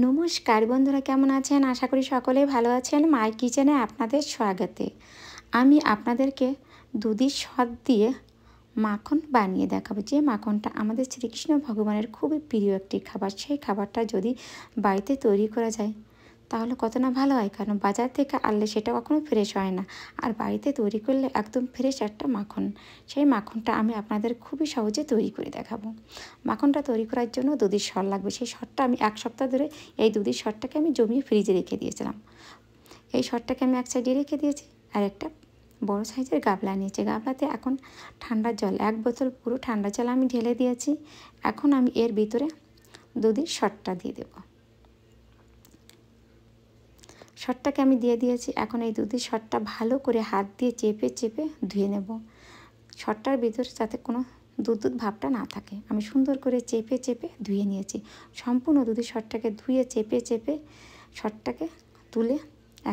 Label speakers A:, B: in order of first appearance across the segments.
A: নমস্কার বন্ধুরা, কেমন আছেন? আশা করি সকলেই ভালো আছেন। মাই কিচেনে আপনাদের স্বাগতে। আমি আপনাদেরকে দুধের সর দিয়ে মাখন বানিয়ে দেখাবো, যে মাখনটা আমাদের শ্রীকৃষ্ণ ভগবানের খুবই প্রিয় একটি খাবার। সেই খাবারটা যদি বাড়িতে তৈরি করা যায় তাহলে কত না ভালো হয়, কারণ বাজার থেকে আনলে সেটা কখনো ফ্রেশ হয় না, আর বাড়িতে তৈরি করলে একদম ফ্রেশ একটা মাখন। সেই মাখনটা আমি আপনাদের খুবই সহজে তৈরি করে দেখাবো। মাখনটা তৈরি করার জন্য দুধের সর লাগবে। সেই সরটা আমি 1 সপ্তাহ ধরে এই দুধের সরটাকে আমি জমিয়ে ফ্রিজে রেখে দিয়েছিলাম। এই সরটাকে আমি এক সাইডে রেখে দিয়েছি, আর একটা বড় সাইজের গামলা নিয়েছি। গামলাতে এখন ঠান্ডা জল, 1 বোতল পুরো ঠান্ডা জল আমি ঢেলে দিয়েছি। এখন আমি এর ভিতরে দুধের সরটা দিয়ে দেবো। সরটাকে আমি দিয়ে দিয়েছি। এখন এই দুধের সরটা ভালো করে হাত দিয়ে চেপে চেপে ধুয়ে নেব। সরটার ভিতরে যাতে কোনো দুধ ভাবটা না থাকে, আমি সুন্দর করে চেপে চেপে ধুয়ে নিয়েছি। সম্পূর্ণ দুধের সরটাকে ধুয়ে চেপে চেপে সরটাকে তুলে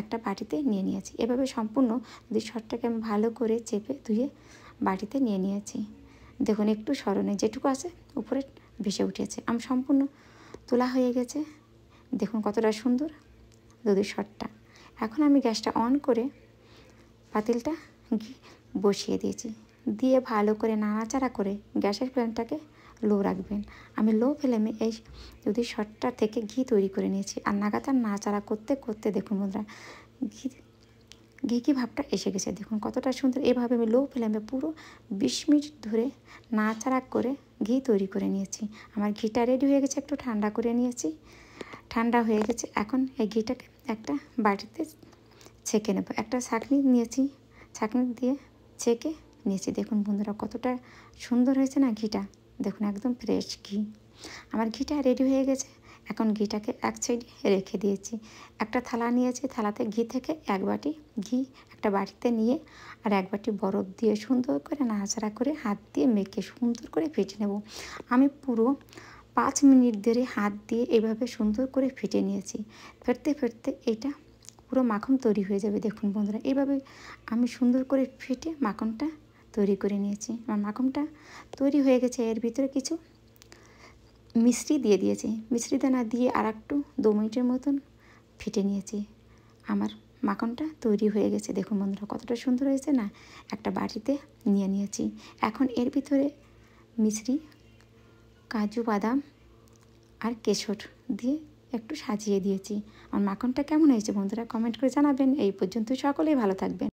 A: একটা বাটিতে নিয়ে নিয়েছি। এভাবে সম্পূর্ণ দুধের সরটাকে আমি ভালো করে চেপে ধুয়ে বাটিতে নিয়ে নিয়েছি। দেখুন একটু সরনে যেটুকু আছে উপরে ভেসে উঠেছে। আমি সম্পূর্ণ তোলা হয়ে গেছে। দেখুন কতটা সুন্দর দুধের সরটা। এখন আমি গ্যাসটা অন করে পাতিলটা বসিয়ে দিয়েছি, দিয়ে ভালো করে নাড়াচাড়া করে গ্যাসের ফ্লেমটাকে লো রাখবেন। আমি লো ফ্লেমে এই দুধের সরটা থেকে ঘি তৈরি করে নিয়েছি, আর নাগাতার নাড়াচাড়া করতে করতে দেখুন বন্ধুরা ঘি ভাবটা এসে গেছে। দেখুন কতটা সুন্দর। এভাবে আমি লো ফ্লেমে পুরো 20 মিনিট ধরে নাড়াচাড়া করে ঘি তৈরি করে নিয়েছি। আমার ঘিটা রেডি হয়ে গেছে, একটু ঠান্ডা করে নিয়েছি। ঠান্ডা হয়ে গেছে। এখন এই ঘিটাকে একটা বাটিতে ছেঁকে নেব। একটা ছাঁকনি নিয়েছি, ছাঁকনি দিয়ে ছেঁকে নিয়েছি। দেখুন বন্ধুরা কতটা সুন্দর হয়েছে না ঘিটা। দেখুন একদম ফ্রেশ ঘি। আমার ঘিটা রেডি হয়ে গেছে। এখন ঘিটাকে এক সাইডে রেখে দিয়েছি। একটা থালা নিয়েছি, থালাতে ঘি থেকে 1 বাটি ঘি একটা বাটিতে নিয়ে আর 1 বাটি বরফ দিয়ে সুন্দর করে নাড়াচাড়া করে হাত দিয়ে মেখে সুন্দর করে ফেটে নেব। আমি পুরো 5 মিনিট ধরে হাত দিয়ে এভাবে সুন্দর করে ফেটে নিয়েছি। ফেটতে ফেটতে এটা পুরো মাখন তৈরি হয়ে যাবে। দেখুন বন্ধুরা এভাবে আমি সুন্দর করে ফেটে মাখনটা তৈরি করে নিয়েছি। আমার মাখনটা তৈরি হয়ে গেছে। এর ভিতরে কিছু মিষ্টি দিয়ে দিয়েছি। মিষ্টি দানা দিয়ে আর একটু 2 মিনিটের মতন ফেটে নিয়েছি। আমার মাখনটা তৈরি হয়ে গেছে। দেখুন বন্ধুরা কতটা সুন্দর হয়েছে না। একটা বাটিতে নিয়ে নিয়েছি। এখন এর ভিতরে মিষ্টি, কাজু বাদাম আর কেশর দিয়ে একটু সাজিয়ে দিয়েছি। আমার মাখনটা কেমন হয়েছে বন্ধুরা কমেন্ট করে জানাবেন। এই পর্যন্ত সকলেই ভালো থাকবেন।